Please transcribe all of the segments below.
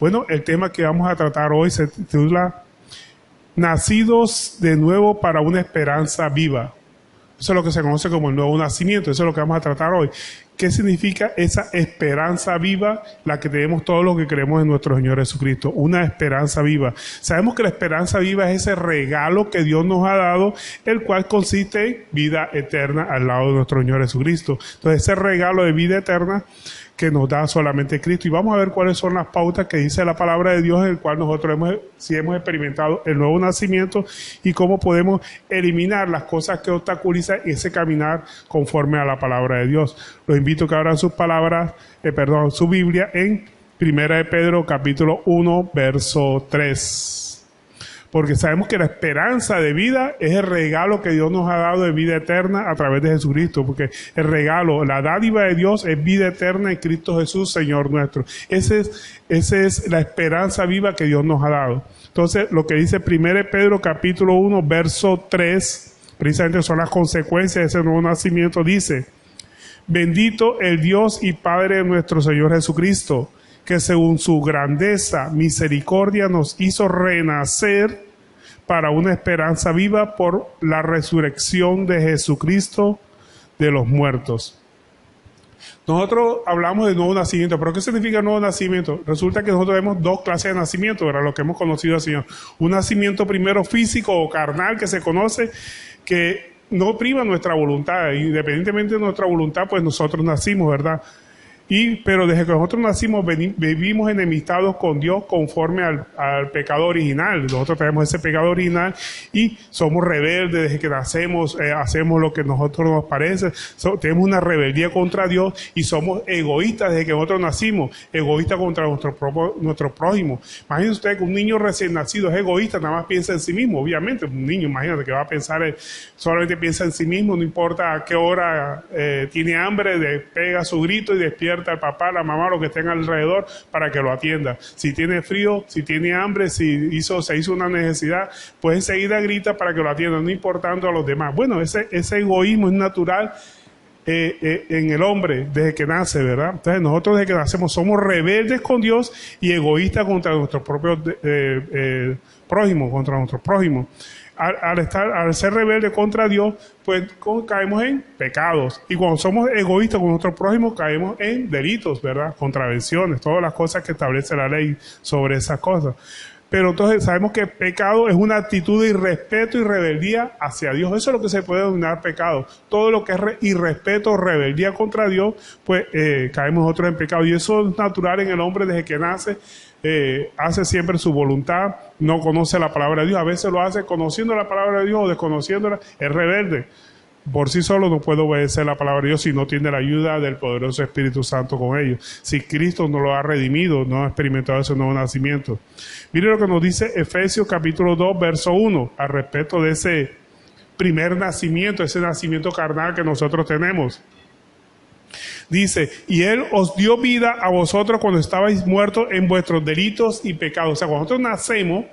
Bueno, el tema que vamos a tratar hoy se titula Nacidos de nuevo para una esperanza viva. Eso es lo que se conoce como el nuevo nacimiento. Eso es lo que vamos a tratar hoy. ¿Qué significa esa esperanza viva, la que tenemos todos los que creemos en nuestro Señor Jesucristo? Una esperanza viva. Sabemos que la esperanza viva es ese regalo que Dios nos ha dado, el cual consiste en vida eterna al lado de nuestro Señor Jesucristo. Entonces, ese regalo de vida eterna que nos da solamente Cristo. Y vamos a ver cuáles son las pautas que dice la palabra de Dios, en el cual nosotros si hemos experimentado el nuevo nacimiento y cómo podemos eliminar las cosas que obstaculizan ese caminar conforme a la palabra de Dios. Los invito a que abran sus palabras, su Biblia en 1 de Pedro capítulo 1, verso 3. Porque sabemos que la esperanza de vida es el regalo que Dios nos ha dado de vida eterna a través de Jesucristo. Porque el regalo, la dádiva de Dios es vida eterna en Cristo Jesús, Señor nuestro. Esa es la esperanza viva que Dios nos ha dado. Entonces, lo que dice 1 de Pedro capítulo 1, verso 3, precisamente son las consecuencias de ese nuevo nacimiento. Dice: bendito el Dios y Padre de nuestro Señor Jesucristo, que según su grandeza, misericordia nos hizo renacer para una esperanza viva por la resurrección de Jesucristo de los muertos. Nosotros hablamos de nuevo nacimiento, pero ¿qué significa nuevo nacimiento? Resulta que nosotros vemos dos clases de nacimiento, ¿verdad? Lo que hemos conocido al Señor. Un nacimiento primero físico o carnal que se conoce, que no priva nuestra voluntad. Independientemente de nuestra voluntad, pues nosotros nacimos, ¿verdad? Pero desde que nosotros nacimos vivimos enemistados con Dios conforme al pecado original. Nosotros tenemos ese pecado original y somos rebeldes desde que nacemos, hacemos lo que a nosotros nos parece, tenemos una rebeldía contra Dios y somos egoístas desde que nosotros nacimos, egoístas contra nuestro prójimo. Imagínense usted que un niño recién nacido es egoísta, nada más piensa en sí mismo. Obviamente un niño, imagínate que va a pensar, solamente piensa en sí mismo, no importa a qué hora tiene hambre, pega su grito y despierta al papá, la mamá, lo que estén alrededor para que lo atienda. Si tiene frío, si tiene hambre, se hizo una necesidad, pues enseguida grita para que lo atienda, no importando a los demás. Bueno, ese egoísmo es natural en el hombre desde que nace, ¿verdad? Entonces nosotros desde que nacemos somos rebeldes con Dios y egoístas contra nuestros propios prójimos, contra nuestros prójimos. Al ser rebelde contra Dios, pues caemos en pecados. Y cuando somos egoístas con nuestros prójimos, caemos en delitos, ¿verdad? Contravenciones, todas las cosas que establece la ley sobre esas cosas. Pero entonces sabemos que pecado es una actitud de irrespeto y rebeldía hacia Dios. Eso es lo que se puede denominar pecado. Todo lo que es irrespeto o rebeldía contra Dios, pues caemos nosotros en pecado. Y eso es natural en el hombre desde que nace. Hace siempre su voluntad, no conoce la palabra de Dios. A veces lo hace conociendo la palabra de Dios o desconociéndola. Es rebelde. Por sí solo no puede obedecer la palabra de Dios si no tiene la ayuda del poderoso Espíritu Santo con ellos. Si Cristo no lo ha redimido, no ha experimentado ese nuevo nacimiento. Mire lo que nos dice Efesios capítulo 2, verso 1, al respecto de ese primer nacimiento, ese nacimiento carnal que nosotros tenemos. Dice: y Él os dio vida a vosotros cuando estabais muertos en vuestros delitos y pecados. O sea, cuando nosotros nacemos,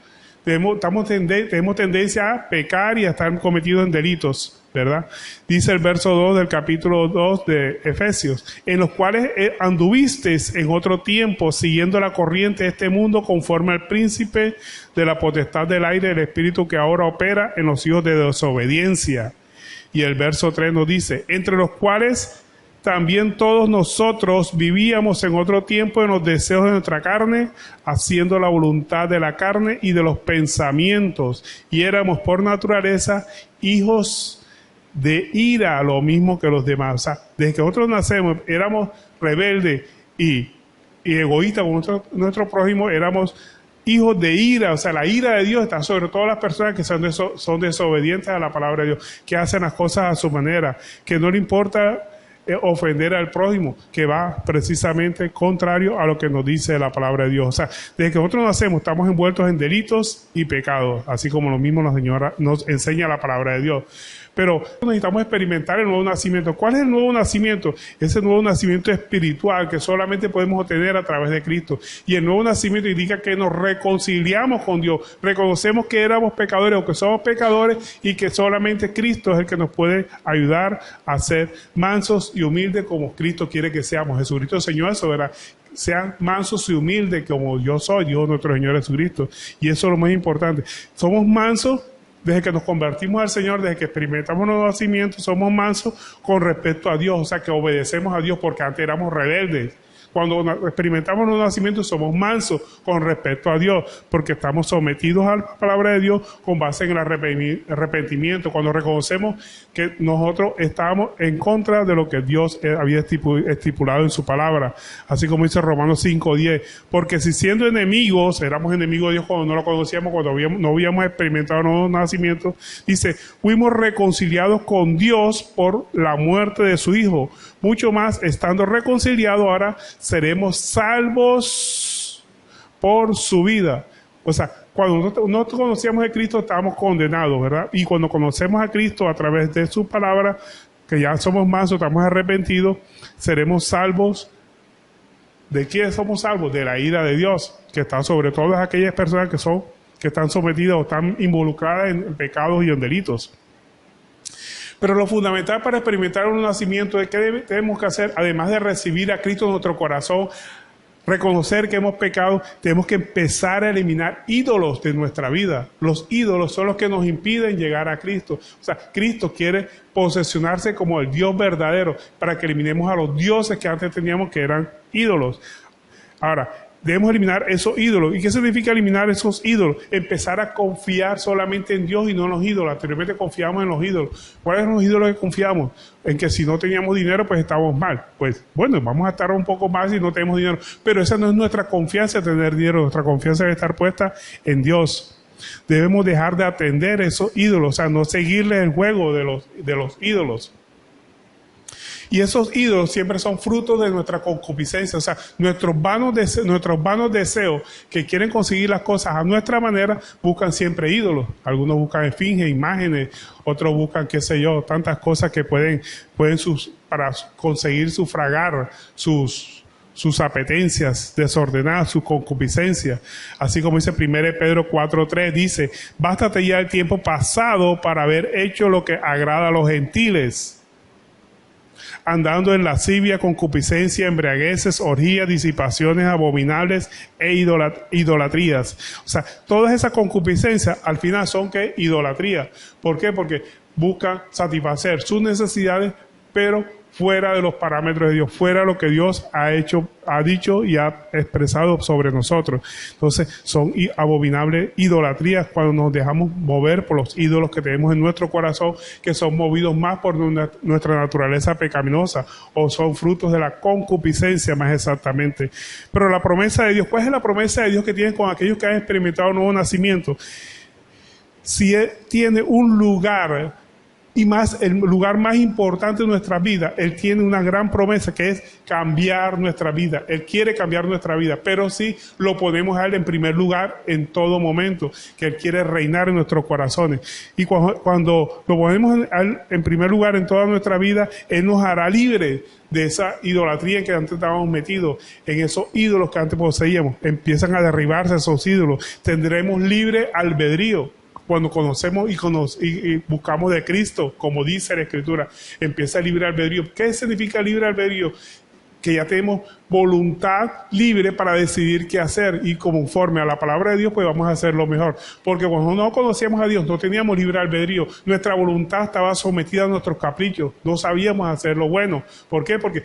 tenemos tendencia a pecar y a estar cometidos en delitos, ¿verdad? Dice el verso 2 del capítulo 2 de Efesios: en los cuales anduvisteis en otro tiempo, siguiendo la corriente de este mundo, conforme al príncipe de la potestad del aire, el espíritu que ahora opera en los hijos de desobediencia. Y el verso 3 nos dice: entre los cuales también todos nosotros vivíamos en otro tiempo en los deseos de nuestra carne, haciendo la voluntad de la carne y de los pensamientos, y éramos por naturaleza hijos de ira, lo mismo que los demás. O sea, desde que nosotros nacemos éramos rebeldes y egoístas con nuestro prójimo, éramos hijos de ira. O sea, la ira de Dios está sobre todas las personas que son desobedientes a la palabra de Dios, que hacen las cosas a su manera, que no le importa ofender al prójimo, que va precisamente contrario a lo que nos dice la palabra de Dios. O sea, desde que nosotros nacemos estamos envueltos en delitos y pecados, así como lo mismo la Señora nos enseña la palabra de Dios. Pero necesitamos experimentar el nuevo nacimiento. ¿Cuál es el nuevo nacimiento? Ese nuevo nacimiento espiritual que solamente podemos obtener a través de Cristo. Y el nuevo nacimiento indica que nos reconciliamos con Dios. Reconocemos que éramos pecadores o que somos pecadores y que solamente Cristo es el que nos puede ayudar a ser mansos y humildes como Cristo quiere que seamos. Jesucristo enseñó eso, ¿verdad? sean mansos y humildes como yo soy, Dios nuestro Señor Jesucristo. Y eso es lo más importante. Somos mansos desde que nos convertimos al Señor, desde que experimentamos nuevos nacimientos, somos mansos con respecto a Dios, o sea que obedecemos a Dios porque antes éramos rebeldes. Cuando experimentamos los nacimientos somos mansos con respecto a Dios, porque estamos sometidos a la palabra de Dios con base en el arrepentimiento. Cuando reconocemos que nosotros estábamos en contra de lo que Dios había estipulado en su palabra. Así como dice Romanos 5:10. Porque si siendo enemigos, éramos enemigos de Dios cuando no lo conocíamos, cuando no habíamos experimentado nuevos nacimientos, dice, fuimos reconciliados con Dios por la muerte de su Hijo. Mucho más, estando reconciliados, ahora seremos salvos por su vida. O sea, cuando nosotros conocíamos a Cristo estábamos condenados, ¿verdad? Y cuando conocemos a Cristo a través de su palabra, que ya somos mansos, estamos arrepentidos, seremos salvos. ¿De quién somos salvos? De la ira de Dios, que está sobre todas aquellas personas que están sometidas o están involucradas en pecados y en delitos. Pero lo fundamental para experimentar un nacimiento es que tenemos que hacer, además de recibir a Cristo en nuestro corazón, reconocer que hemos pecado, tenemos que empezar a eliminar ídolos de nuestra vida. Los ídolos son los que nos impiden llegar a Cristo. O sea, Cristo quiere posesionarse como el Dios verdadero para que eliminemos a los dioses que antes teníamos que eran ídolos. Ahora, debemos eliminar esos ídolos. ¿Y qué significa eliminar esos ídolos? Empezar a confiar solamente en Dios y no en los ídolos. Anteriormente confiamos en los ídolos. ¿Cuáles son los ídolos que confiamos? En que si no teníamos dinero, pues estábamos mal. Pues bueno, vamos a estar un poco más si no tenemos dinero. Pero esa no es nuestra confianza, tener dinero. Nuestra confianza debe estar puesta en Dios. Debemos dejar de atender esos ídolos, o sea, no seguirles el juego de los ídolos. Y esos ídolos siempre son frutos de nuestra concupiscencia, o sea, nuestros vanos deseos que quieren conseguir las cosas a nuestra manera, buscan siempre ídolos. Algunos buscan esfinges, imágenes, otros buscan, qué sé yo, tantas cosas que pueden para conseguir sufragar sus apetencias desordenadas, su concupiscencia. Así como dice 1 Pedro 4:3, dice, bástate ya el tiempo pasado para haber hecho lo que agrada a los gentiles, andando en lascivia, concupiscencia, embriagueces, orgías, disipaciones abominables e idolatrías. O sea, todas esas concupiscencias al final son ¿qué? Idolatría. ¿Por qué? Porque buscan satisfacer sus necesidades, pero fuera de los parámetros de Dios, fuera de lo que Dios ha dicho y ha expresado sobre nosotros. Entonces, son abominables idolatrías cuando nos dejamos mover por los ídolos que tenemos en nuestro corazón, que son movidos más por nuestra naturaleza pecaminosa, o son frutos de la concupiscencia más exactamente. Pero la promesa de Dios, ¿cuál es la promesa de Dios que tiene con aquellos que han experimentado un nuevo nacimiento? Si Él tiene un lugar, y más, el lugar más importante de nuestra vida, Él tiene una gran promesa que es cambiar nuestra vida. Él quiere cambiar nuestra vida, pero sí lo ponemos a Él en primer lugar en todo momento, que Él quiere reinar en nuestros corazones. Y cuando lo ponemos a Él en primer lugar en toda nuestra vida, Él nos hará libre de esa idolatría en que antes estábamos metidos, en esos ídolos que antes poseíamos. Empiezan a derribarse esos ídolos. Tendremos libre albedrío. Cuando conocemos y buscamos de Cristo, como dice la Escritura, empieza el libre albedrío. ¿Qué significa libre albedrío? Que ya tenemos voluntad libre para decidir qué hacer, y conforme a la palabra de Dios pues vamos a hacer lo mejor, porque cuando no conocíamos a Dios no teníamos libre albedrío, nuestra voluntad estaba sometida a nuestros caprichos, no sabíamos hacer lo bueno. ¿Por qué? Porque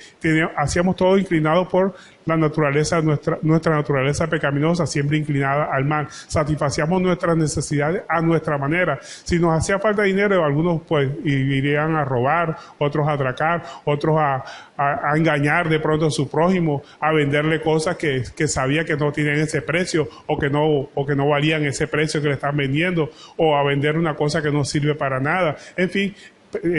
hacíamos todo inclinado por la naturaleza, nuestra naturaleza pecaminosa, siempre inclinada al mal. Satisfacíamos nuestras necesidades a nuestra manera. Si nos hacía falta dinero, algunos pues irían a robar, otros a atracar, otros a engañar de pronto a su prójimo, a venderle cosas que sabía que no tenían ese precio, o que no valían ese precio que le están vendiendo, o a vender una cosa que no sirve para nada. En fin,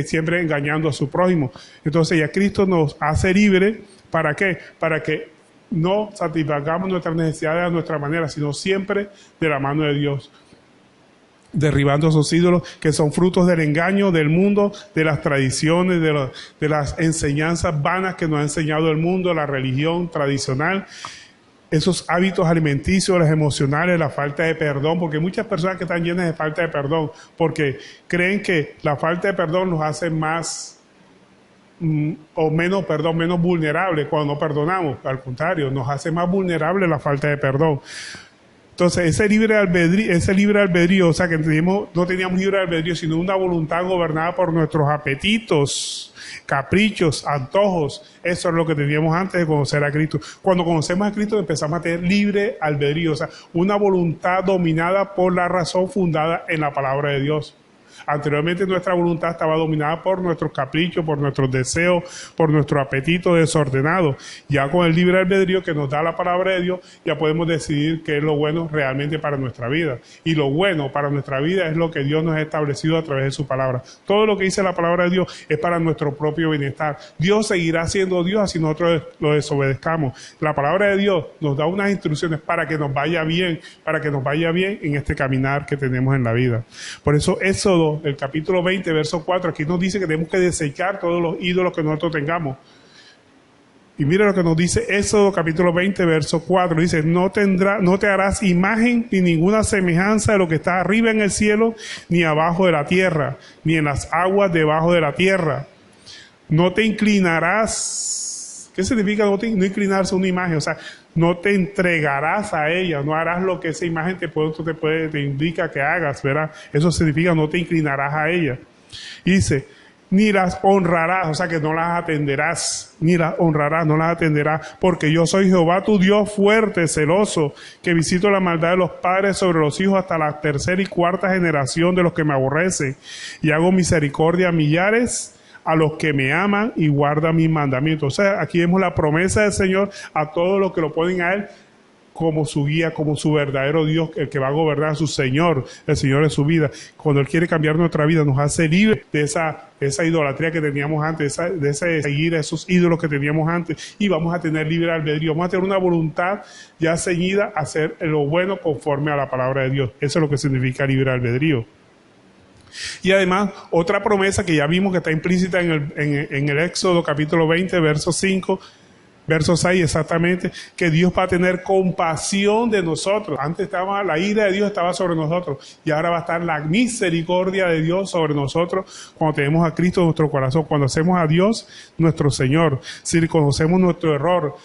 siempre engañando a su prójimo. Entonces ya Cristo nos hace libre. ¿Para qué? Para que no satisfagamos nuestras necesidades a nuestra manera, sino siempre de la mano de Dios, derribando esos ídolos que son frutos del engaño del mundo, de las tradiciones, de las enseñanzas vanas que nos ha enseñado el mundo, la religión tradicional, esos hábitos alimenticios, las emocionales, la falta de perdón, porque hay muchas personas que están llenas de falta de perdón, porque creen que la falta de perdón los hace más menos vulnerables cuando no perdonamos. Al contrario, nos hace más vulnerables la falta de perdón. Entonces, ese libre albedrío, o sea, que no teníamos libre albedrío, sino una voluntad gobernada por nuestros apetitos, caprichos, antojos. Eso es lo que teníamos antes de conocer a Cristo. Cuando conocemos a Cristo empezamos a tener libre albedrío, o sea, una voluntad dominada por la razón fundada en la palabra de Dios. Anteriormente nuestra voluntad estaba dominada por nuestros caprichos, por nuestros deseos, por nuestro apetito desordenado. Ya con el libre albedrío que nos da la palabra de Dios, ya podemos decidir qué es lo bueno realmente para nuestra vida. Y lo bueno para nuestra vida es lo que Dios nos ha establecido a través de su palabra. Todo lo que dice la palabra de Dios es para nuestro propio bienestar. Dios seguirá siendo Dios así nosotros lo desobedezcamos. La palabra de Dios nos da unas instrucciones para que nos vaya bien, en este caminar que tenemos en la vida. Por eso Éxodo, el capítulo 20, verso 4, aquí nos dice que tenemos que desechar todos los ídolos que nosotros tengamos. Y mira lo que nos dice Éxodo capítulo 20, verso 4. Dice, no te harás imagen ni ninguna semejanza de lo que está arriba en el cielo, ni abajo de la tierra, ni en las aguas debajo de la tierra. No te inclinarás. ¿Qué significa no inclinarse a una imagen? O sea, no te entregarás a ella, no harás lo que esa imagen te indica que hagas, ¿verdad? Eso significa no te inclinarás a ella. Y dice, ni las honrarás, o sea que no las atenderás, no las atenderás, porque yo soy Jehová tu Dios fuerte, celoso, que visito la maldad de los padres sobre los hijos hasta la tercera y cuarta generación de los que me aborrecen, y hago misericordia a millares, a los que me aman y guardan mis mandamientos. O sea, aquí vemos la promesa del Señor a todos los que lo ponen a Él como su guía, como su verdadero Dios, el que va a gobernar, su Señor, el Señor de su vida. Cuando Él quiere cambiar nuestra vida, nos hace libre de esa idolatría que teníamos antes, de seguir a esos ídolos que teníamos antes, y vamos a tener libre albedrío, vamos a tener una voluntad ya ceñida a hacer lo bueno conforme a la palabra de Dios. Eso es lo que significa libre albedrío. Y además, otra promesa que ya vimos que está implícita en el Éxodo capítulo 20, verso 5, verso 6 exactamente, que Dios va a tener compasión de nosotros. Antes la ira de Dios estaba sobre nosotros, y ahora va a estar la misericordia de Dios sobre nosotros cuando tenemos a Cristo en nuestro corazón, cuando hacemos a Dios nuestro Señor, si reconocemos nuestro error,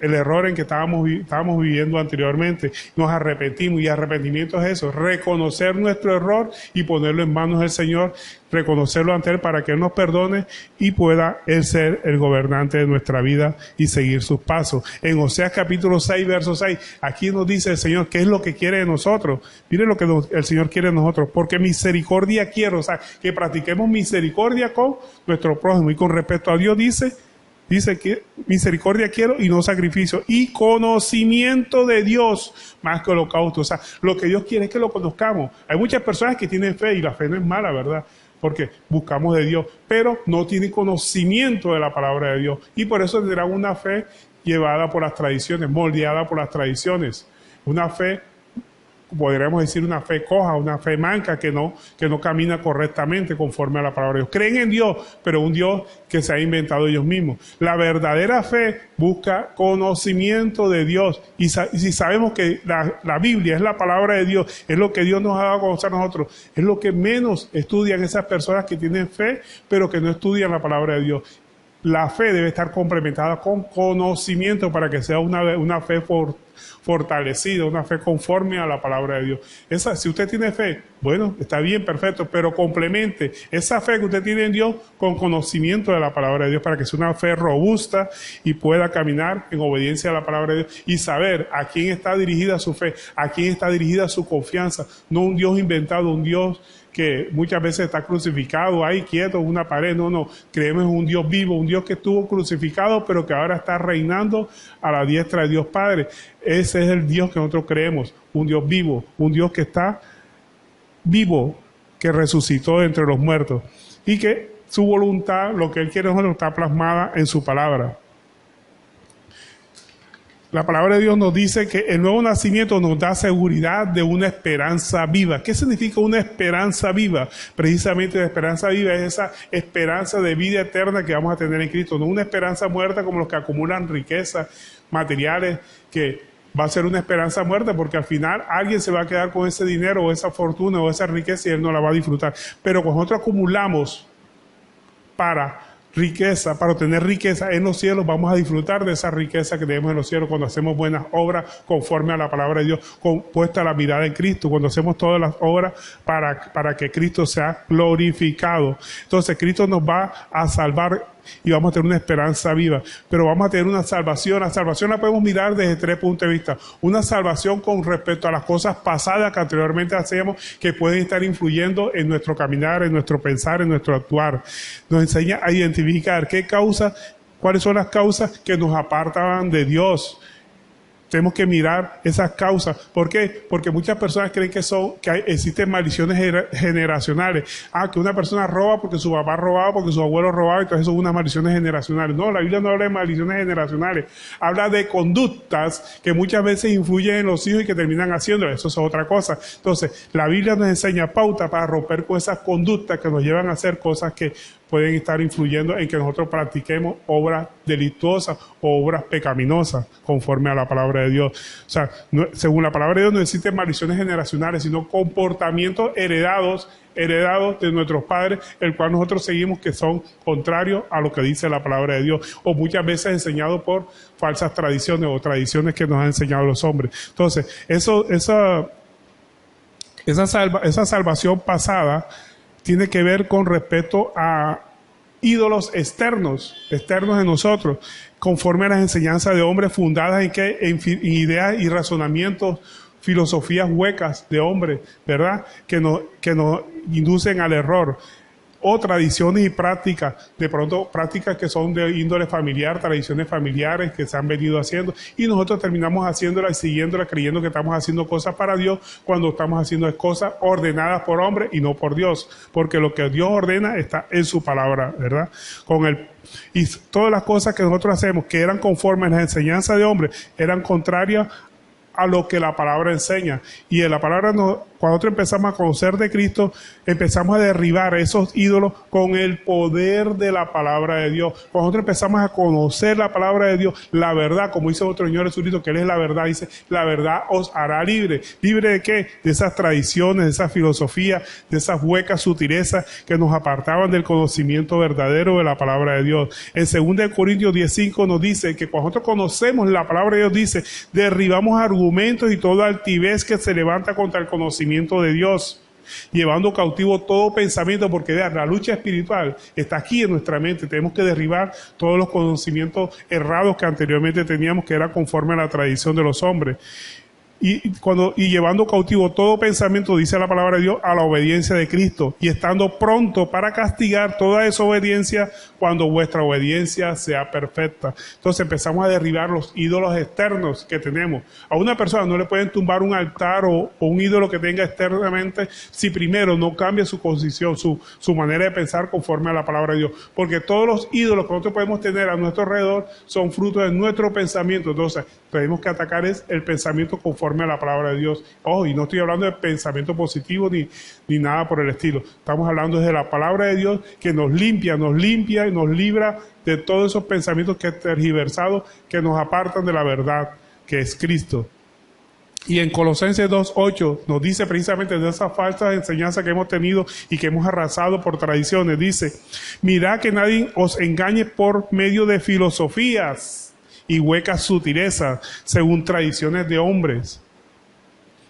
el error en que estábamos viviendo anteriormente, nos arrepentimos, y arrepentimiento es eso, reconocer nuestro error y ponerlo en manos del Señor, reconocerlo ante Él para que Él nos perdone y pueda Él ser el gobernante de nuestra vida y seguir sus pasos. En Oseas capítulo 6, verso 6, aquí nos dice el Señor qué es lo que quiere de nosotros. Miren lo que el Señor quiere de nosotros, porque misericordia quiero, o sea, que practiquemos misericordia con nuestro prójimo, y con respecto a Dios dice que misericordia quiero y no sacrificio, y conocimiento de Dios más que holocausto. O sea, lo que Dios quiere es que lo conozcamos. Hay muchas personas que tienen fe, y la fe no es mala, ¿verdad? Porque buscamos de Dios, pero no tienen conocimiento de la palabra de Dios, y por eso tendrán una fe llevada por las tradiciones, moldeada por las tradiciones. Una fe, podríamos decir, una fe coja, una fe manca, que no camina correctamente conforme a la palabra de Dios. Creen en Dios, pero un Dios que se ha inventado ellos mismos. La verdadera fe busca conocimiento de Dios, y si sabemos que la Biblia es la palabra de Dios, es lo que Dios nos ha dado a conocer a nosotros, es lo que menos estudian esas personas que tienen fe, pero que no estudian la palabra de Dios. La fe debe estar complementada con conocimiento para que sea una fe fortalecida, una fe conforme a la palabra de Dios. Si usted tiene fe, bueno, está bien, perfecto, pero complemente esa fe que usted tiene en Dios con conocimiento de la palabra de Dios, para que sea una fe robusta y pueda caminar en obediencia a la palabra de Dios y saber a quién está dirigida su fe, a quién está dirigida su confianza. No un Dios inventado, un Dios que muchas veces está crucificado ahí quieto en una pared. No, creemos en un Dios vivo, un Dios que estuvo crucificado pero que ahora está reinando a la diestra de Dios Padre. Ese es el Dios que nosotros creemos, un Dios vivo, un Dios que está vivo, que resucitó de entre los muertos, y que su voluntad, lo que Él quiere de nosotros, está plasmada en su palabra. La palabra de Dios nos dice que el nuevo nacimiento nos da seguridad de una esperanza viva. ¿Qué significa una esperanza viva? Precisamente la esperanza viva es esa esperanza de vida eterna que vamos a tener en Cristo. No una esperanza muerta como los que acumulan riquezas materiales, que va a ser una esperanza muerta, porque al final alguien se va a quedar con ese dinero o esa fortuna o esa riqueza y él no la va a disfrutar. Pero cuando nosotros acumulamos para riqueza, para obtener riqueza en los cielos, vamos a disfrutar de esa riqueza que tenemos en los cielos cuando hacemos buenas obras conforme a la palabra de Dios, puesta la mirada en Cristo, cuando hacemos todas las obras para que Cristo sea glorificado. Entonces Cristo nos va a salvar y vamos a tener una esperanza viva, pero vamos a tener una salvación. La salvación la podemos mirar desde 3 puntos de vista. Una salvación con respecto a las cosas pasadas que anteriormente hacíamos, que pueden estar influyendo en nuestro caminar, en nuestro pensar, en nuestro actuar. Nos enseña a identificar cuáles son las causas que nos apartan de Dios. Tenemos que mirar esas causas. ¿Por qué? Porque muchas personas creen que existen maldiciones generacionales. Que una persona roba porque su papá robaba, porque su abuelo robaba, entonces son unas maldiciones generacionales. No, la Biblia no habla de maldiciones generacionales. Habla de conductas que muchas veces influyen en los hijos y que terminan haciendo. Eso es otra cosa. Entonces, la Biblia nos enseña pauta para romper con esas conductas que nos llevan a hacer cosas que pueden estar influyendo en que nosotros practiquemos obras delituosas o obras pecaminosas conforme a la palabra de Dios. O sea, según la palabra de Dios no existen maldiciones generacionales, sino comportamientos heredados de nuestros padres, el cual nosotros seguimos, que son contrarios a lo que dice la palabra de Dios, o muchas veces enseñados por falsas tradiciones o tradiciones que nos han enseñado los hombres. Entonces, esa salvación pasada tiene que ver con respecto a ídolos externos de nosotros, conforme a las enseñanzas de hombres fundadas en ideas y razonamientos, filosofías huecas de hombres, ¿verdad? Que nos inducen al error. O tradiciones y prácticas, de pronto prácticas que son de índole familiar, tradiciones familiares que se han venido haciendo, y nosotros terminamos haciéndolas y siguiéndolas, creyendo que estamos haciendo cosas para Dios, cuando estamos haciendo cosas ordenadas por hombres y no por Dios, porque lo que Dios ordena está en su palabra, ¿verdad? Y todas las cosas que nosotros hacemos, que eran conformes a las enseñanzas de hombres, eran contrarias a lo que la palabra enseña. Y en la palabra, cuando nosotros empezamos a conocer de Cristo, empezamos a derribar esos ídolos con el poder de la palabra de Dios. Cuando nosotros empezamos a conocer la palabra de Dios, la verdad, como dice otro Señor Jesucristo, que Él es la verdad, dice, la verdad os hará libre. ¿Libre de qué? De esas tradiciones, de esas filosofías, de esas huecas sutilezas que nos apartaban del conocimiento verdadero de la palabra de Dios. En 2 Corintios 10:5 nos dice que cuando nosotros conocemos la palabra de Dios, dice, derribamos argumentos y toda altivez que se levanta contra el conocimiento de Dios, llevando cautivo todo pensamiento, porque vean, la lucha espiritual está aquí en nuestra mente. Tenemos que derribar todos los conocimientos errados que anteriormente teníamos, que era conforme a la tradición de los hombres. Y llevando cautivo todo pensamiento, dice la palabra de Dios, a la obediencia de Cristo, y estando pronto para castigar toda desobediencia cuando vuestra obediencia sea perfecta. Entonces empezamos a derribar los ídolos externos que tenemos. A una persona no le pueden tumbar un altar o un ídolo que tenga externamente si primero no cambia su posición, su manera de pensar conforme a la palabra de Dios. Porque todos los ídolos que nosotros podemos tener a nuestro alrededor son frutos de nuestro pensamiento. Entonces tenemos que atacar el pensamiento conforme a la palabra de Dios. Y no estoy hablando de pensamiento positivo ni nada por el estilo. Estamos hablando de la palabra de Dios, que nos limpia y nos libra de todos esos pensamientos que tergiversados, que nos apartan de la verdad, que es Cristo. Y en Colosenses 2:8 nos dice precisamente de esas falsas enseñanzas que hemos tenido y que hemos arrasado por tradiciones. Dice, mirad que nadie os engañe por medio de filosofías y huecas sutilezas, según tradiciones de hombres,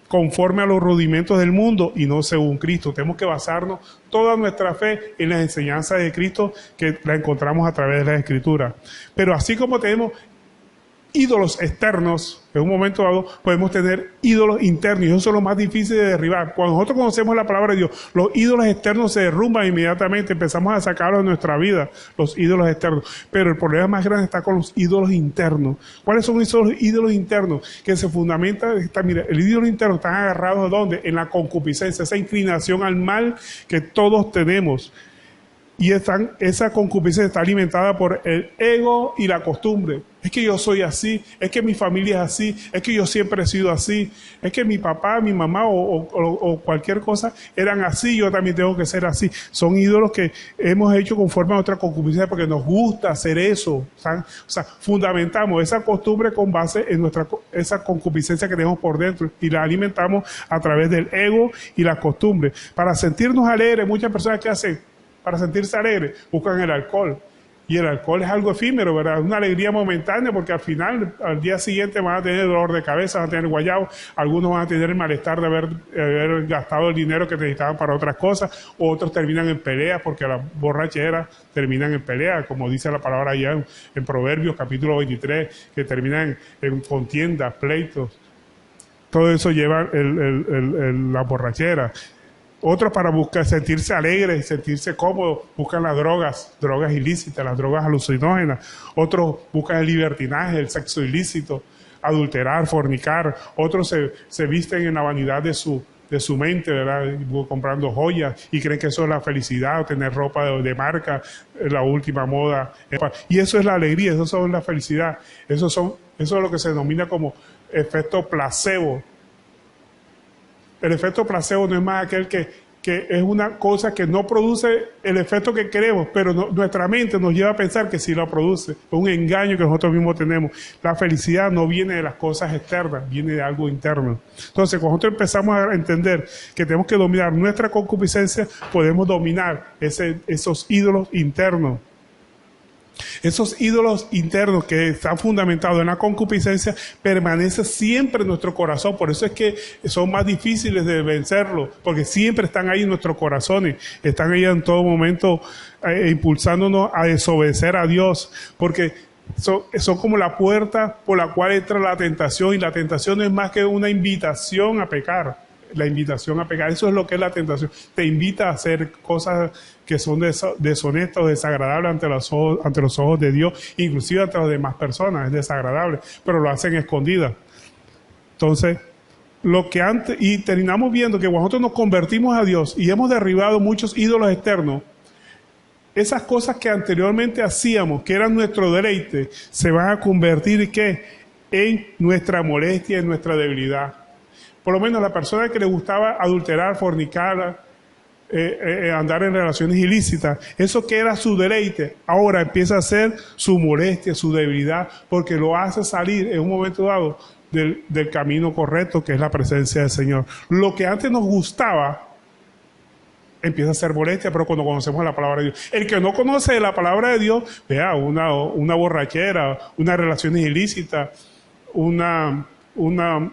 conforme a los rudimentos del mundo y no según Cristo. Tenemos que basarnos toda nuestra fe en las enseñanzas de Cristo, que la encontramos a través de la Escritura. Pero así como tenemos ídolos externos, en un momento dado podemos tener ídolos internos, y eso es lo más difícil de derribar. Cuando nosotros conocemos la palabra de Dios, los ídolos externos se derrumban inmediatamente, empezamos a sacarlos de nuestra vida, los ídolos externos. Pero el problema más grande está con los ídolos internos. ¿Cuáles son esos ídolos internos? Que se fundamentan, mira, el ídolo interno está agarrado ¿de dónde? En la concupiscencia, esa inclinación al mal que todos tenemos. Y esa concupiscencia está alimentada por el ego y la costumbre. Es que yo soy así, es que mi familia es así, es que yo siempre he sido así, es que mi papá, mi mamá o cualquier cosa eran así, yo también tengo que ser así. Son ídolos que hemos hecho conforme a nuestra concupiscencia porque nos gusta hacer eso. O sea, fundamentamos esa costumbre con base en esa concupiscencia que tenemos por dentro y la alimentamos a través del ego y la costumbre. Para sentirnos alegres, muchas personas, ¿qué hacen? Para sentirse alegres, buscan el alcohol. Y el alcohol es algo efímero, ¿verdad? Una alegría momentánea porque al final, al día siguiente van a tener dolor de cabeza, van a tener guayabo, algunos van a tener el malestar de haber gastado el dinero que necesitaban para otras cosas, otros terminan en peleas porque las borracheras terminan en peleas, como dice la palabra allá en Proverbios capítulo 23, que terminan en contiendas, pleitos. Todo eso lleva la borrachera. Otros para buscar sentirse alegres, sentirse cómodos, buscan las drogas ilícitas, las drogas alucinógenas. Otros buscan el libertinaje, el sexo ilícito, adulterar, fornicar. Otros se visten en la vanidad de su mente, ¿verdad? Comprando joyas y creen que eso es la felicidad, o tener ropa de marca, la última moda. Y eso es la alegría, eso es la felicidad. Eso es lo que se denomina como efecto placebo. El efecto placebo no es más aquel que es una cosa que no produce el efecto que queremos, pero nuestra mente nos lleva a pensar que sí lo produce. Es un engaño que nosotros mismos tenemos. La felicidad no viene de las cosas externas, viene de algo interno. Entonces, cuando nosotros empezamos a entender que tenemos que dominar nuestra concupiscencia, podemos dominar esos ídolos internos. Esos ídolos internos que están fundamentados en la concupiscencia permanecen siempre en nuestro corazón. Por eso es que son más difíciles de vencerlos, porque siempre están ahí en nuestros corazones, están ahí en todo momento impulsándonos a desobedecer a Dios, porque son como la puerta por la cual entra la tentación, y la tentación no es más que una invitación a pecar. La invitación a pecar, eso es lo que es la tentación. Te invita a hacer cosas que son deshonestas o desagradables ante los ojos de Dios, inclusive ante las demás personas, es desagradable, pero lo hacen escondidas. Entonces, y terminamos viendo que cuando nosotros nos convertimos a Dios y hemos derribado muchos ídolos externos, esas cosas que anteriormente hacíamos, que eran nuestro deleite, se van a convertir en nuestra molestia, en nuestra debilidad. Por lo menos la persona que le gustaba adulterar, fornicar, andar en relaciones ilícitas, eso que era su deleite, ahora empieza a ser su molestia, su debilidad, porque lo hace salir en un momento dado del camino correcto, que es la presencia del Señor. Lo que antes nos gustaba empieza a ser molestia, pero cuando conocemos la palabra de Dios. El que no conoce la palabra de Dios, vea, una borrachera, unas relaciones ilícitas, una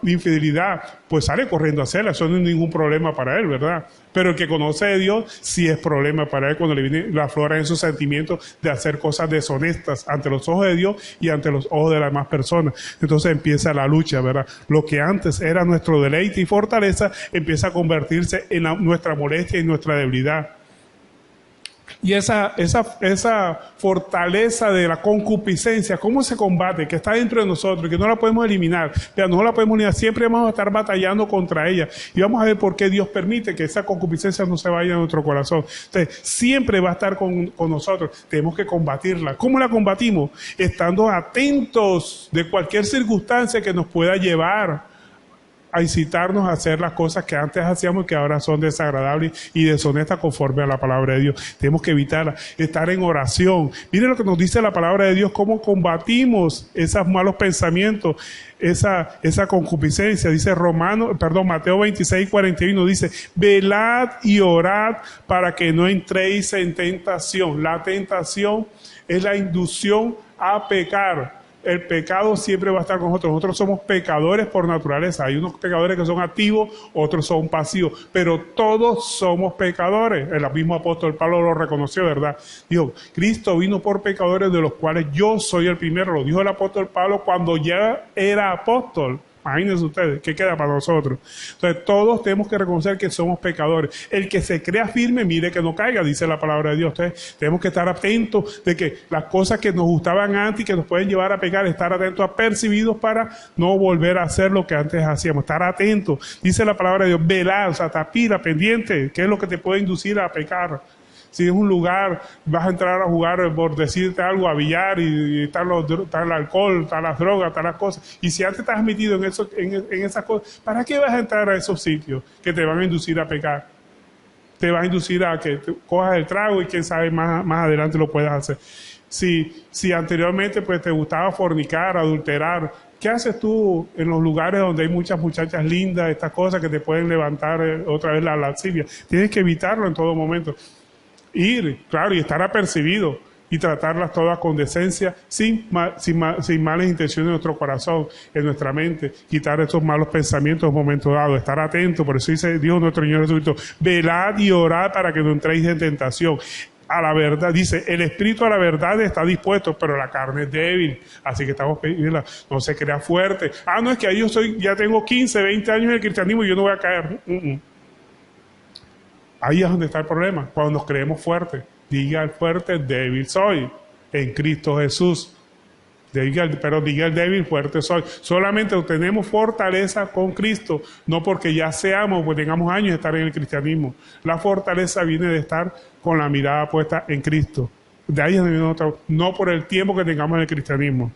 infidelidad, pues sale corriendo a hacerla, eso no es ningún problema para él, ¿verdad? Pero el que conoce de Dios, sí es problema para él cuando le viene la flora en sus sentimientos de hacer cosas deshonestas ante los ojos de Dios y ante los ojos de las demás personas. Entonces empieza la lucha, ¿verdad? Lo que antes era nuestro deleite y fortaleza empieza a convertirse en nuestra molestia y nuestra debilidad. Y esa fortaleza de la concupiscencia, ¿cómo se combate? Que está dentro de nosotros, que no la podemos eliminar. Pero no la podemos eliminar, siempre vamos a estar batallando contra ella. Y vamos a ver por qué Dios permite que esa concupiscencia no se vaya a nuestro corazón. Entonces, siempre va a estar con nosotros. Tenemos que combatirla. ¿Cómo la combatimos? Estando atentos de cualquier circunstancia que nos pueda llevar a incitarnos a hacer las cosas que antes hacíamos y que ahora son desagradables y deshonestas conforme a la palabra de Dios. Tenemos que evitarla, estar en oración. Mire lo que nos dice la palabra de Dios, cómo combatimos esos malos pensamientos, esa concupiscencia. Dice Mateo 26:41, dice, velad y orad para que no entréis en tentación. La tentación es la inducción a pecar. El pecado siempre va a estar con nosotros. Nosotros somos pecadores por naturaleza. Hay unos pecadores que son activos, otros son pasivos, pero todos somos pecadores. El mismo apóstol Pablo lo reconoció, ¿verdad? Dijo, Cristo vino por pecadores, de los cuales yo soy el primero. Lo dijo el apóstol Pablo cuando ya era apóstol. Imagínense ustedes, ¿qué queda para nosotros? Entonces, todos tenemos que reconocer que somos pecadores. El que se crea firme, mire que no caiga, dice la palabra de Dios. Entonces, tenemos que estar atentos de que las cosas que nos gustaban antes y que nos pueden llevar a pecar, estar atentos, apercibidos para no volver a hacer lo que antes hacíamos. Estar atentos. Dice la palabra de Dios, velar, o sea, tapira, pendiente, ¿qué es lo que te puede inducir a pecar? Si es un lugar, vas a entrar a jugar, por decirte algo, a billar y está el alcohol, están las drogas, están las cosas. Y si antes estás metido en esas cosas, ¿para qué vas a entrar a esos sitios que te van a inducir a pecar? Te va a inducir a que te cojas el trago y quién sabe más adelante lo puedas hacer. Si anteriormente pues te gustaba fornicar, adulterar, ¿qué haces tú en los lugares donde hay muchas muchachas lindas, estas cosas que te pueden levantar otra vez la lascivia? Tienes que evitarlo en todo momento. Ir, claro, y estar apercibido. y tratarlas todas con decencia, sin malas intenciones en nuestro corazón, en nuestra mente, quitar estos malos pensamientos en un momento dado, estar atento. Por eso dice Dios nuestro Señor Jesucristo, velad y orad para que no entréis en tentación. A la verdad, dice, el espíritu a la verdad está dispuesto, pero la carne es débil, así que estamos pidiendo, no se crea fuerte. No, es que ahí ya tengo 15, 20 años en el cristianismo y yo no voy a caer. Ahí es donde está el problema, cuando nos creemos fuertes. Diga el fuerte, débil soy, en Cristo Jesús. Diga el débil, fuerte soy. Solamente obtenemos fortaleza con Cristo, no porque ya seamos, pues tengamos años de estar en el cristianismo. La fortaleza viene de estar con la mirada puesta en Cristo. De ahí es donde viene otra, no por el tiempo que tengamos en el cristianismo.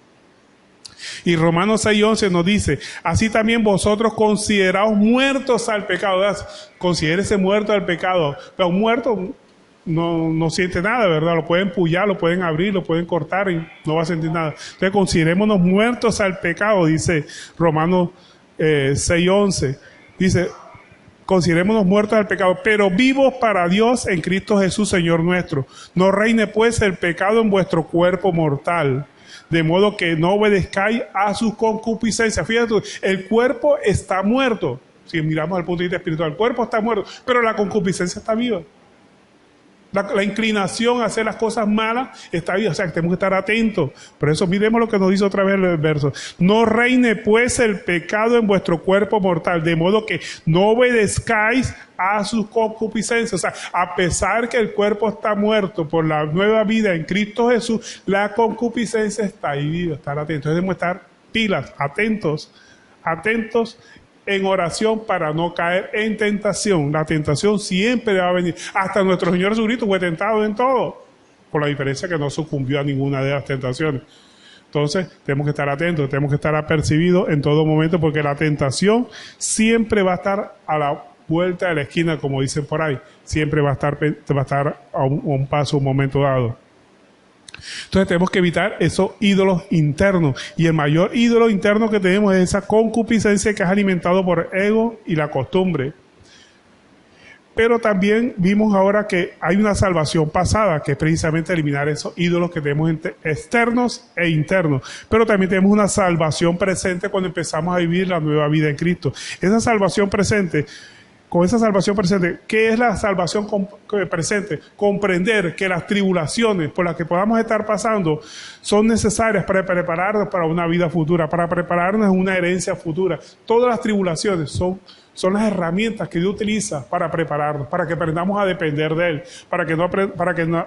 Y Romanos 6:11 nos dice, así también vosotros consideraos muertos al pecado. Considérese muerto al pecado. Pero un muerto no siente nada, ¿verdad? Lo pueden pullar, lo pueden abrir, lo pueden cortar y no va a sentir nada. Entonces considerémonos muertos al pecado, dice Romanos 6:11. Dice, considerémonos muertos al pecado, pero vivos para Dios en Cristo Jesús, Señor nuestro. No reine pues el pecado en vuestro cuerpo mortal, de modo que no obedezcáis a sus concupiscencias. Fíjate, el cuerpo está muerto. Si miramos al punto de vista espiritual, el cuerpo está muerto, pero la concupiscencia está viva. La inclinación a hacer las cosas malas está viva, o sea, que tenemos que estar atentos. Por eso miremos lo que nos dice otra vez el verso. No reine pues el pecado en vuestro cuerpo mortal, de modo que no obedezcáis a sus concupiscencias. O sea, a pesar que el cuerpo está muerto por la nueva vida en Cristo Jesús, la concupiscencia está ahí viva, estar atentos. Debemos estar pilas, atentos en oración para no caer en tentación. La tentación siempre va a venir. Hasta nuestro Señor Jesucristo fue tentado en todo, por la diferencia que no sucumbió a ninguna de las tentaciones. Entonces, tenemos que estar atentos, tenemos que estar apercibidos en todo momento, porque la tentación siempre va a estar a la vuelta de la esquina, como dicen por ahí. Siempre va a estar a un paso, un momento dado. Entonces tenemos que evitar esos ídolos internos, y el mayor ídolo interno que tenemos es esa concupiscencia que es alimentado por el ego y la costumbre. Pero también vimos ahora que hay una salvación pasada, que es precisamente eliminar esos ídolos que tenemos externos e internos. Pero también tenemos una salvación presente cuando empezamos a vivir la nueva vida en Cristo. Esa salvación presente, con esa salvación presente, ¿qué es la salvación presente? Comprender que las tribulaciones por las que podamos estar pasando son necesarias para prepararnos para una vida futura, para prepararnos en una herencia futura. Todas las tribulaciones son las herramientas que Dios utiliza para prepararnos, para que aprendamos a depender de Él, para que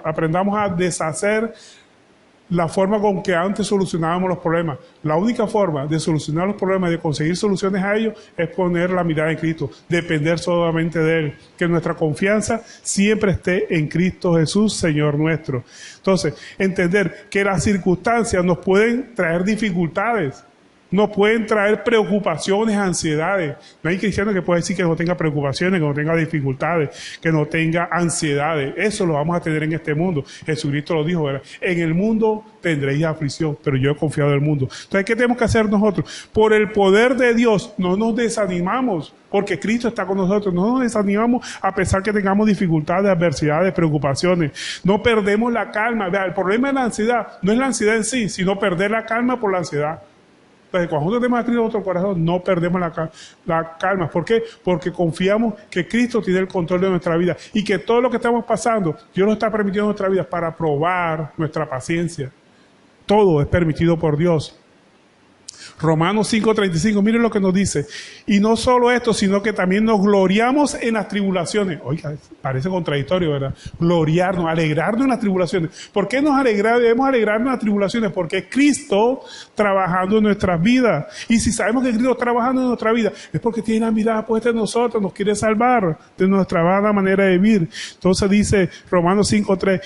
aprendamos a deshacer la forma con que antes solucionábamos los problemas. La única forma de solucionar los problemas, de conseguir soluciones a ellos, es poner la mirada en Cristo, depender solamente de Él, que nuestra confianza siempre esté en Cristo Jesús, Señor nuestro. Entonces, entender que las circunstancias nos pueden traer dificultades, nos pueden traer preocupaciones, ansiedades. No hay cristiano que pueda decir que no tenga preocupaciones, que no tenga dificultades, que no tenga ansiedades. Eso lo vamos a tener en este mundo. Jesucristo lo dijo, ¿verdad? En el mundo tendréis aflicción, pero yo he confiado en el mundo. Entonces, ¿qué tenemos que hacer nosotros? Por el poder de Dios, no nos desanimamos, porque Cristo está con nosotros. No nos desanimamos a pesar que tengamos dificultades, adversidades, preocupaciones. No perdemos la calma. Vea, el problema de la ansiedad no es la ansiedad en sí, sino perder la calma por la ansiedad. Entonces, cuando nosotros tenemos a Cristo en nuestro corazón, no perdemos la calma. ¿Por qué? Porque confiamos que Cristo tiene el control de nuestra vida y que todo lo que estamos pasando, Dios lo está permitiendo en nuestra vida para probar nuestra paciencia. Todo es permitido por Dios. Romanos 5:35, miren lo que nos dice. Y no solo esto, sino que también nos gloriamos en las tribulaciones. Oiga, parece contradictorio, ¿verdad? Gloriarnos, alegrarnos en las tribulaciones. ¿Por qué debemos alegrarnos en las tribulaciones? Porque es Cristo trabajando en nuestras vidas. Y si sabemos que Cristo está trabajando en nuestra vida, es porque tiene la mirada puesta en nosotros, nos quiere salvar de nuestra vana manera de vivir. Entonces dice Romanos 5:3,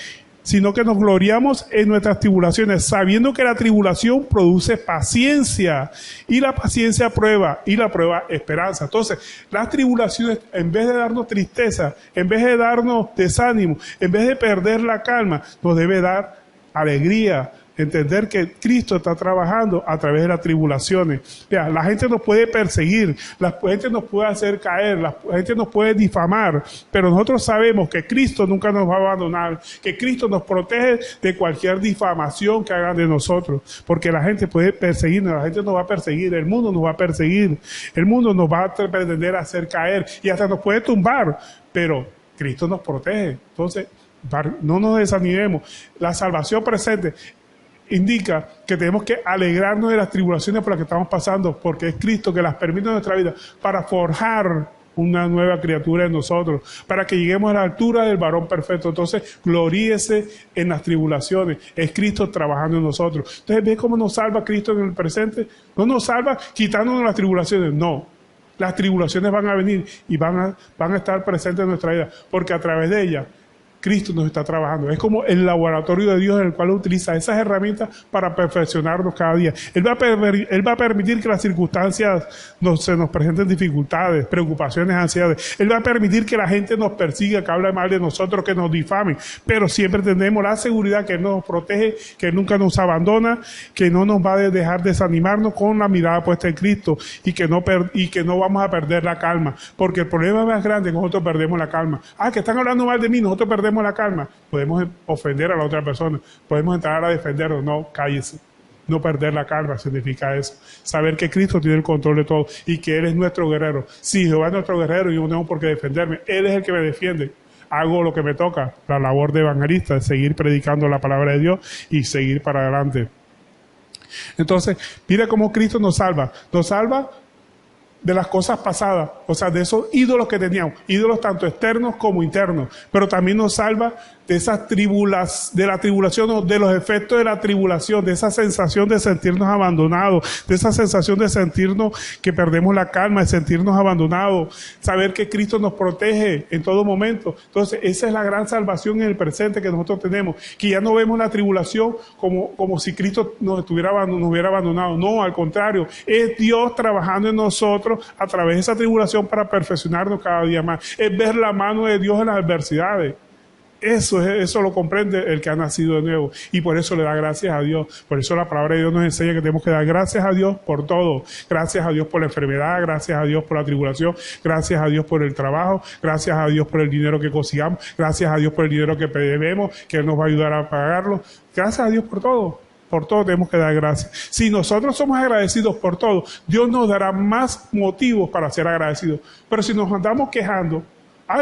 sino que nos gloriamos en nuestras tribulaciones, sabiendo que la tribulación produce paciencia, y la paciencia prueba, y la prueba esperanza. Entonces, las tribulaciones, en vez de darnos tristeza, en vez de darnos desánimo, en vez de perder la calma, nos debe dar alegría, Entender que Cristo está trabajando a través de las tribulaciones. Vea, la gente nos puede perseguir, la gente nos puede hacer caer, la gente nos puede difamar, pero nosotros sabemos que Cristo nunca nos va a abandonar, que Cristo nos protege de cualquier difamación que hagan de nosotros, porque la gente puede perseguirnos, la gente nos va a perseguir, el mundo nos va a perseguir, el mundo nos va a pretender hacer caer y hasta nos puede tumbar, pero Cristo nos protege. Entonces, no nos desanimemos. La salvación presente indica que tenemos que alegrarnos de las tribulaciones por las que estamos pasando, porque es Cristo que las permite en nuestra vida para forjar una nueva criatura en nosotros, para que lleguemos a la altura del varón perfecto. Entonces, gloríese en las tribulaciones. Es Cristo trabajando en nosotros. Entonces, ¿ves cómo nos salva Cristo en el presente? No nos salva quitándonos las tribulaciones, no. Las tribulaciones van a venir y van a estar presentes en nuestra vida, porque a través de ellas Cristo nos está trabajando. Es como el laboratorio de Dios en el cual utiliza esas herramientas para perfeccionarnos cada día. Él va a permitir que las circunstancias se nos presenten dificultades, preocupaciones, ansiedades. Él va a permitir que la gente nos persiga, que hable mal de nosotros, que nos difamen. Pero siempre tenemos la seguridad que Él nos protege, que Él nunca nos abandona, que no nos va a dejar desanimarnos con la mirada puesta en Cristo y que no vamos a perder la calma. Porque el problema más grande es que nosotros perdemos la calma. Que están hablando mal de mí, nosotros perdemos la calma, podemos ofender a la otra persona, podemos entrar a defendernos. No, cállese. No perder la calma significa eso. Saber que Cristo tiene el control de todo y que Él es nuestro guerrero. Si Jehová es nuestro guerrero, yo no tengo por qué defenderme. Él es el que me defiende. Hago lo que me toca, la labor de evangelista, seguir predicando la palabra de Dios y seguir para adelante. Entonces, mira cómo Cristo nos salva. Nos salva de las cosas pasadas, o sea, de esos ídolos que teníamos, ídolos tanto externos como internos, pero también nos salva de esas de la tribulación, o de los efectos de la tribulación, de esa sensación de sentirnos abandonados, de esa sensación de sentirnos que perdemos la calma, de sentirnos abandonados, saber que Cristo nos protege en todo momento. Entonces, esa es la gran salvación en el presente que nosotros tenemos, que ya no vemos la tribulación como si Cristo nos hubiera abandonado. No, al contrario, es Dios trabajando en nosotros a través de esa tribulación para perfeccionarnos cada día más. Es ver la mano de Dios en las adversidades. Eso lo comprende el que ha nacido de nuevo y por eso le da gracias a Dios. Por eso la palabra de Dios nos enseña que tenemos que dar gracias a Dios por todo. Gracias a Dios por la enfermedad, gracias a Dios por la tribulación, gracias a Dios por el trabajo, gracias a Dios por el dinero que consigamos, gracias a Dios por el dinero que debemos, que Él nos va a ayudar a pagarlo. Gracias a Dios por todo. Por todo tenemos que dar gracias. Si nosotros somos agradecidos por todo, Dios nos dará más motivos para ser agradecidos. Pero si nos andamos quejando,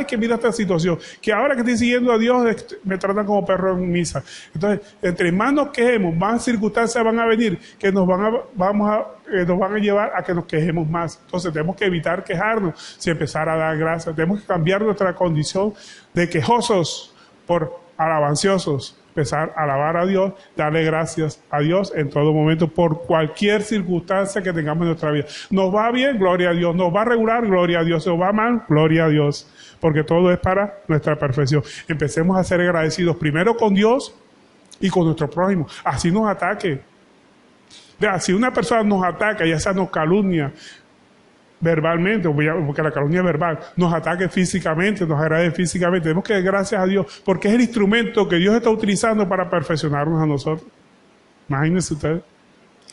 que mira esta situación, que ahora que estoy siguiendo a Dios me tratan como perro en misa. Entonces, entre más nos quejemos, más circunstancias van a venir que nos van a llevar a que nos quejemos más. Entonces, tenemos que evitar quejarnos, si empezar a dar gracias. Tenemos que cambiar nuestra condición de quejosos por alabanciosos. Empezar a alabar a Dios, darle gracias a Dios en todo momento por cualquier circunstancia que tengamos en nuestra vida. Nos va bien, gloria a Dios. Nos va regular, gloria a Dios. Nos va mal, gloria a Dios. Porque todo es para nuestra perfección. Empecemos a ser agradecidos primero con Dios y con nuestro prójimo. Así nos ataque. Vea, si una persona nos ataca, ya sea nos calumnia verbalmente, porque la calumnia es verbal, nos ataque físicamente, nos agrade físicamente, tenemos que dar gracias a Dios, porque es el instrumento que Dios está utilizando para perfeccionarnos a nosotros. Imagínense ustedes.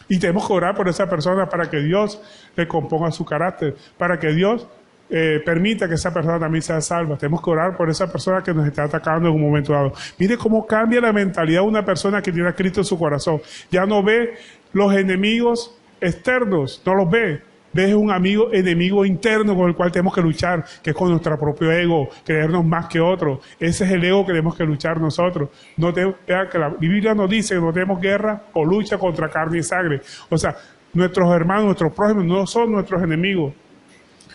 Y tenemos que orar por esa persona para que Dios le componga su carácter, para que Dios permita que esa persona también sea salva. Tenemos que orar por esa persona que nos está atacando en un momento dado. Mire cómo cambia la mentalidad de una persona que tiene a Cristo en su corazón. Ya no ve los enemigos externos, no los ve. Ves un enemigo interno con el cual tenemos que luchar, que es con nuestro propio ego, creernos más que otros. Ese es el ego que tenemos que luchar nosotros. Vean que la Biblia nos dice que no tenemos guerra o lucha contra carne y sangre. O sea, nuestros hermanos, nuestros prójimos no son nuestros enemigos.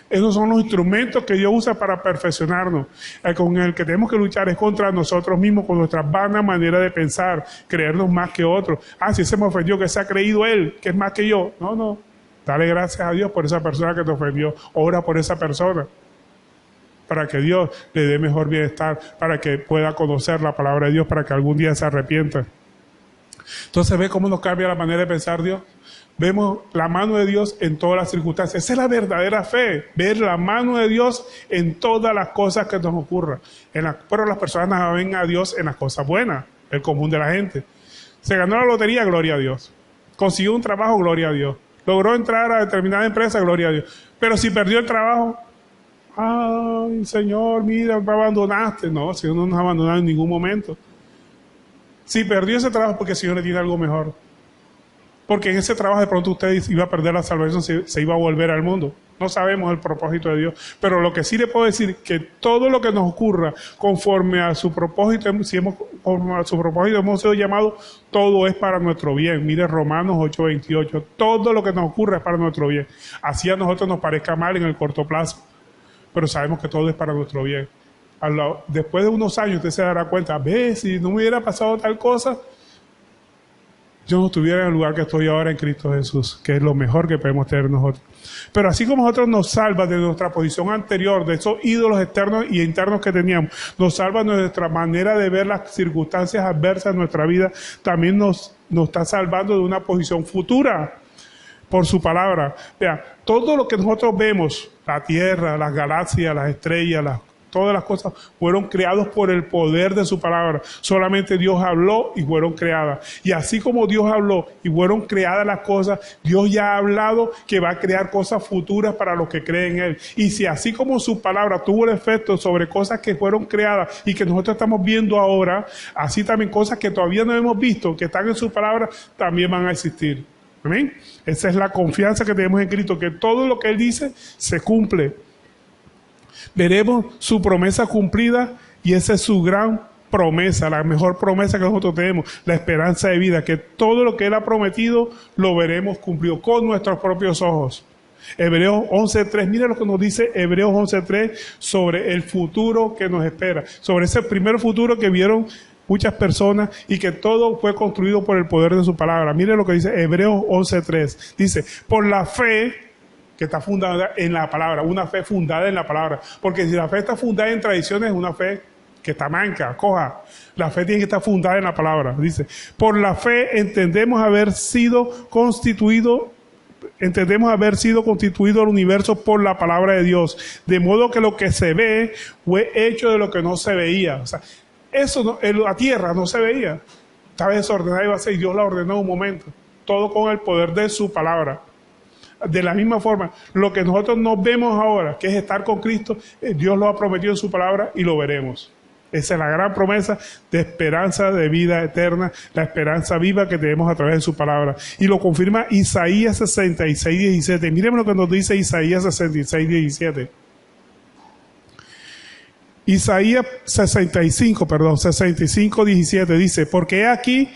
Esos son los instrumentos que Dios usa para perfeccionarnos. Con el que tenemos que luchar es contra nosotros mismos, con nuestra vana manera de pensar, creernos más que otros. Si ese me ofendió, que se ha creído él, que es más que yo. No. Dale gracias a Dios por esa persona que te ofendió. Ora por esa persona para que Dios le dé mejor bienestar, para que pueda conocer la palabra de Dios, para que algún día se arrepienta. Entonces, ¿ve cómo nos cambia la manera de pensar Dios? Vemos la mano de Dios en todas las circunstancias. Esa es la verdadera fe, ver la mano de Dios en todas las cosas que nos ocurran. Pero las personas ven a Dios en las cosas buenas, el común de la gente. Se ganó la lotería, gloria a Dios. Consiguió un trabajo, gloria a Dios. Logró entrar a determinada empresa, gloria a Dios. Pero si perdió el trabajo, ay, Señor, mira, me abandonaste. No, el Señor no nos ha abandonado en ningún momento. Si perdió ese trabajo, porque el Señor le tiene algo mejor. Porque en ese trabajo de pronto usted iba a perder la salvación, se iba a volver al mundo. No sabemos el propósito de Dios. Pero lo que sí le puedo decir es que todo lo que nos ocurra conforme a su propósito, conforme a su propósito hemos sido llamados, todo es para nuestro bien. Mire Romanos 8:28. Todo lo que nos ocurra es para nuestro bien. Así a nosotros nos parezca mal en el corto plazo, pero sabemos que todo es para nuestro bien. Después de unos años usted se dará cuenta, ve, si no me hubiera pasado tal cosa, yo no estuviera en el lugar que estoy ahora en Cristo Jesús, que es lo mejor que podemos tener nosotros. Pero así como nosotros nos salva de nuestra posición anterior, de esos ídolos externos y internos que teníamos, nos salva de nuestra manera de ver las circunstancias adversas de nuestra vida, también nos está salvando de una posición futura por su palabra. Vea, todo lo que nosotros vemos, la tierra, las galaxias, las estrellas, todas las cosas fueron creados por el poder de su palabra. Solamente Dios habló y fueron creadas. Y así como Dios habló y fueron creadas las cosas, Dios ya ha hablado que va a crear cosas futuras para los que creen en Él. Y si así como su palabra tuvo el efecto sobre cosas que fueron creadas y que nosotros estamos viendo ahora, así también cosas que todavía no hemos visto, que están en su palabra, también van a existir. ¿Amén? Esa es la confianza que tenemos en Cristo, que todo lo que Él dice se cumple. Veremos su promesa cumplida y esa es su gran promesa, la mejor promesa que nosotros tenemos, la esperanza de vida, que todo lo que Él ha prometido lo veremos cumplido con nuestros propios ojos. Hebreos 11:3, mira lo que nos dice Hebreos 11:3 sobre el futuro que nos espera, sobre ese primer futuro que vieron muchas personas y que todo fue construido por el poder de su palabra. Mire lo que dice Hebreos 11:3, dice, por la fe que está fundada en la palabra, una fe fundada en la palabra, porque si la fe está fundada en tradiciones, es una fe que está manca, coja. La fe tiene que estar fundada en la palabra. Dice, por la fe entendemos haber sido constituido el universo por la palabra de Dios, de modo que lo que se ve fue hecho de lo que no se veía. O sea, eso no, la tierra no se veía, estaba desordenada y vacía, y Dios la ordenó en un momento, todo con el poder de su palabra. De la misma forma, lo que nosotros no vemos ahora, que es estar con Cristo, Dios lo ha prometido en su palabra y lo veremos. Esa es la gran promesa de esperanza de vida eterna, la esperanza viva que tenemos a través de su palabra. Y lo confirma Isaías 66:17. Miren lo que nos dice Isaías 66:17. Isaías 65:17 dice, porque he aquí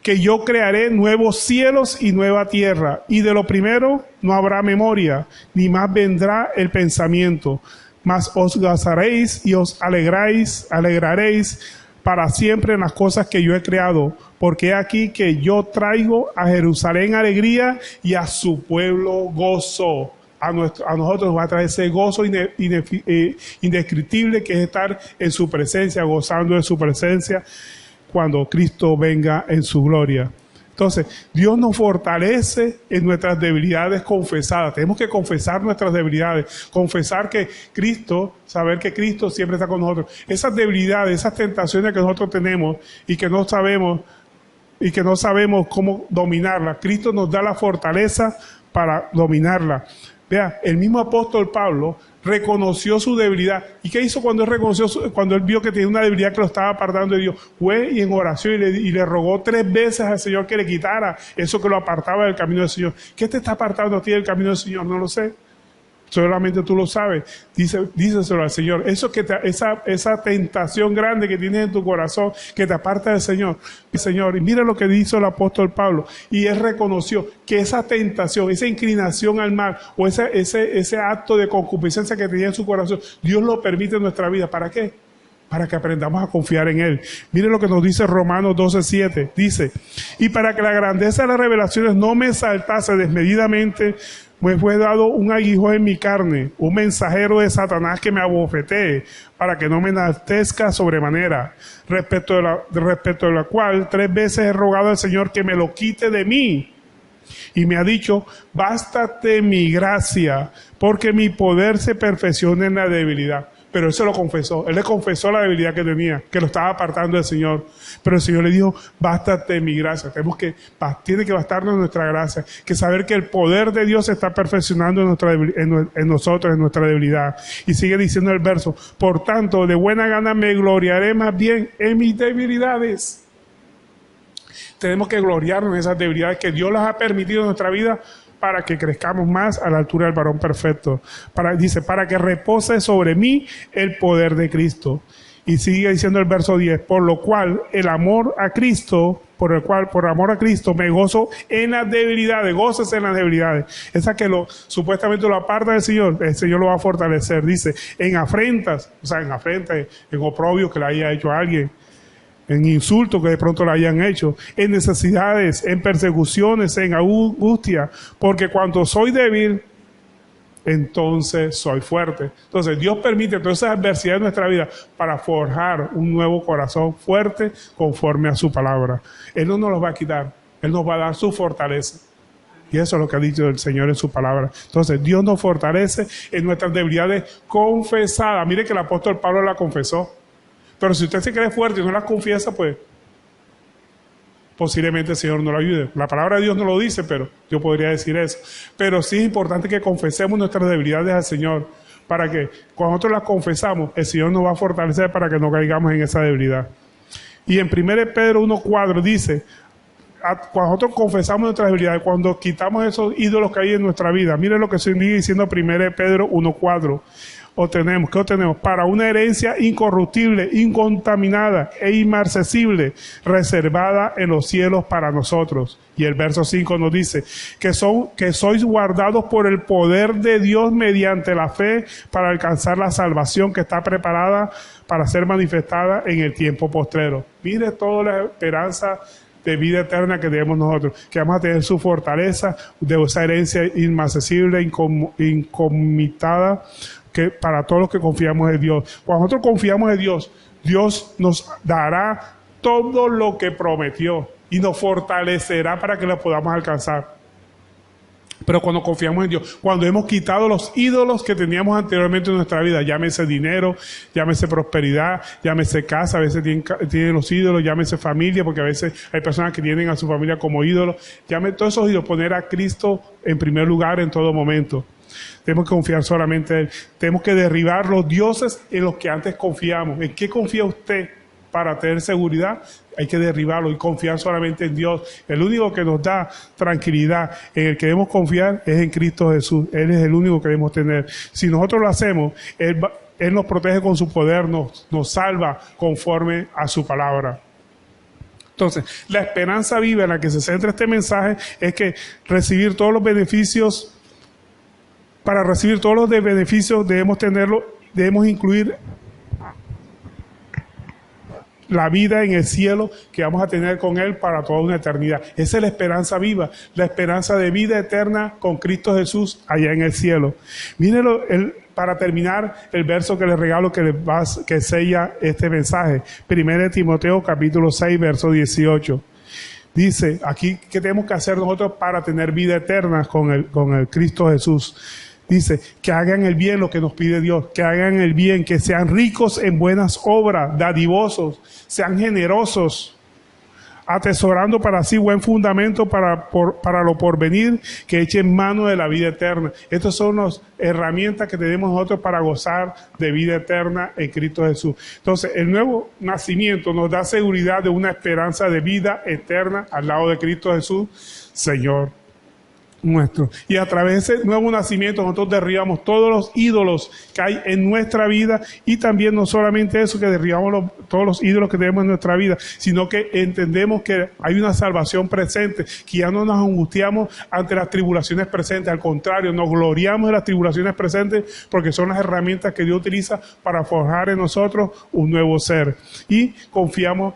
que yo crearé nuevos cielos y nueva tierra, y de lo primero no habrá memoria, ni más vendrá el pensamiento, mas os gozaréis y os alegraréis para siempre en las cosas que yo he creado, porque he aquí que yo traigo a Jerusalén alegría y a su pueblo gozo. A nosotros nos va a traer ese gozo indescriptible que es estar en su presencia, gozando de su presencia, cuando Cristo venga en su gloria. Entonces, Dios nos fortalece en nuestras debilidades confesadas. Tenemos que confesar nuestras debilidades, confesar que Cristo, saber que Cristo siempre está con nosotros. Esas debilidades, esas tentaciones que nosotros tenemos y que no sabemos cómo dominarlas, Cristo nos da la fortaleza para dominarlas. Vea, el mismo apóstol Pablo reconoció su debilidad. ¿Y qué hizo cuando él vio que tenía una debilidad que lo estaba apartando de Dios? Fue y en oración y le rogó 3 veces al Señor que le quitara eso que lo apartaba del camino del Señor. ¿Qué te está apartando a ti del camino del Señor? No lo sé. Solamente tú lo sabes. Díselo al Señor. Eso esa tentación grande que tienes en tu corazón, que te aparta del Señor. Y mira lo que dijo el apóstol Pablo. Y él reconoció que esa tentación, esa inclinación al mal, o ese acto de concupiscencia que tenía en su corazón, Dios lo permite en nuestra vida. ¿Para qué? Para que aprendamos a confiar en Él. Mire lo que nos dice Romanos 12:7. Dice, y para que la grandeza de las revelaciones no me exaltase desmedidamente, me fue dado un aguijón en mi carne, un mensajero de Satanás que me abofetee, para que no me enaltezca sobremanera, respecto de la cual 3 veces he rogado al Señor que me lo quite de mí. Y me ha dicho, bástate mi gracia, porque mi poder se perfecciona en la debilidad. pero él se lo confesó. Él le confesó la debilidad que tenía, que lo estaba apartando del Señor. Pero el Señor le dijo, bástate mi gracia. Tiene que bastarnos nuestra gracia. Que saber que el poder de Dios se está perfeccionando en nosotros, en nuestra debilidad. Y sigue diciendo el verso, por tanto, de buena gana me gloriaré más bien en mis debilidades. Tenemos que gloriarnos en esas debilidades que Dios las ha permitido en nuestra vida para que crezcamos más a la altura del varón perfecto. Dice, para que repose sobre mí el poder de Cristo. Y sigue diciendo el verso 10, por lo cual el amor a Cristo, por amor a Cristo me gozo en las debilidades, gócese en las debilidades. Esa que supuestamente lo aparta del Señor, el Señor lo va a fortalecer. Dice, en afrentas, en oprobios que le haya hecho a alguien, en insultos que de pronto le hayan hecho, en necesidades, en persecuciones, en angustia, porque cuando soy débil, entonces soy fuerte. Entonces Dios permite todas esas adversidades en nuestra vida para forjar un nuevo corazón fuerte conforme a su palabra. Él no nos los va a quitar, Él nos va a dar su fortaleza. Y eso es lo que ha dicho el Señor en su palabra. Entonces Dios nos fortalece en nuestras debilidades confesadas. Mire que el apóstol Pablo la confesó. Pero si usted se cree fuerte y no las confiesa, pues posiblemente el Señor no lo ayude. La palabra de Dios no lo dice, pero yo podría decir eso. Pero sí es importante que confesemos nuestras debilidades al Señor, para que cuando nosotros las confesamos, el Señor nos va a fortalecer para que no caigamos en esa debilidad. Y en 1 Pedro 1:4 dice, cuando nosotros confesamos nuestras debilidades, cuando quitamos esos ídolos que hay en nuestra vida, miren lo que sigue diciendo 1 Pedro 1:4. ¿Qué obtenemos? Para una herencia incorruptible, incontaminada e inmarcesible, reservada en los cielos para nosotros. Y el verso 5 nos dice que sois guardados por el poder de Dios mediante la fe para alcanzar la salvación que está preparada para ser manifestada en el tiempo postrero. Mire toda la esperanza de vida eterna que tenemos nosotros, que vamos a tener su fortaleza de esa herencia inmarcesible, incomitada, que para todos los que confiamos en Dios. Cuando nosotros confiamos en Dios, Dios nos dará todo lo que prometió y nos fortalecerá para que lo podamos alcanzar. Pero cuando confiamos en Dios, cuando hemos quitado los ídolos que teníamos anteriormente en nuestra vida, llámese dinero, llámese prosperidad, llámese casa, a veces tienen los ídolos, llámese familia, porque a veces hay personas que tienen a su familia como ídolos, todos esos ídolos, poner a Cristo en primer lugar en todo momento. Tenemos que confiar solamente en Él. Tenemos que derribar los dioses en los que antes confiamos. ¿En qué confía usted para tener seguridad? Hay que derribarlo y confiar solamente en Dios. El único que nos da tranquilidad, en el que debemos confiar, es en Cristo Jesús. Él es el único que debemos tener. Si nosotros lo hacemos, Él nos protege con su poder, nos salva conforme a su palabra. Entonces, la esperanza viva en la que se centra este mensaje es que recibir todos los beneficios. Para recibir todos los beneficios debemos incluir la vida en el cielo que vamos a tener con Él para toda una eternidad. Esa es la esperanza viva, la esperanza de vida eterna con Cristo Jesús allá en el cielo. Mírenlo, para terminar, el verso que les regalo que sella este mensaje. 1 Timoteo capítulo 6, verso 18. Dice aquí que tenemos que hacer nosotros para tener vida eterna con el Cristo Jesús. Dice, que hagan el bien lo que nos pide Dios, que hagan el bien, que sean ricos en buenas obras, dadivosos, sean generosos, atesorando para sí buen fundamento para lo porvenir, que echen mano de la vida eterna. Estas son las herramientas que tenemos nosotros para gozar de vida eterna en Cristo Jesús. Entonces, el nuevo nacimiento nos da seguridad de una esperanza de vida eterna al lado de Cristo Jesús, Señor nuestro. Y a través de ese nuevo nacimiento nosotros derribamos todos los ídolos que hay en nuestra vida, y también no solamente eso, que derribamos todos los ídolos que tenemos en nuestra vida, sino que entendemos que hay una salvación presente, que ya no nos angustiamos ante las tribulaciones presentes, al contrario, nos gloriamos de las tribulaciones presentes porque son las herramientas que Dios utiliza para forjar en nosotros un nuevo ser, y confiamos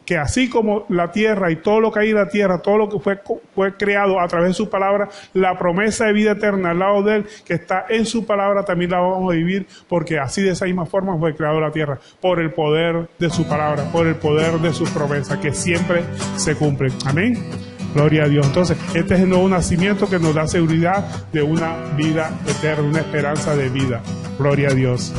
que así como la tierra y todo lo que hay en la tierra, todo lo que fue creado a través de su palabra, la promesa de vida eterna al lado de Él, que está en su palabra, también la vamos a vivir, porque así de esa misma forma fue creado la tierra, por el poder de su palabra, por el poder de sus promesas, que siempre se cumplen. Amén. Gloria a Dios. Entonces, este es el nuevo nacimiento que nos da seguridad de una vida eterna, una esperanza de vida. Gloria a Dios.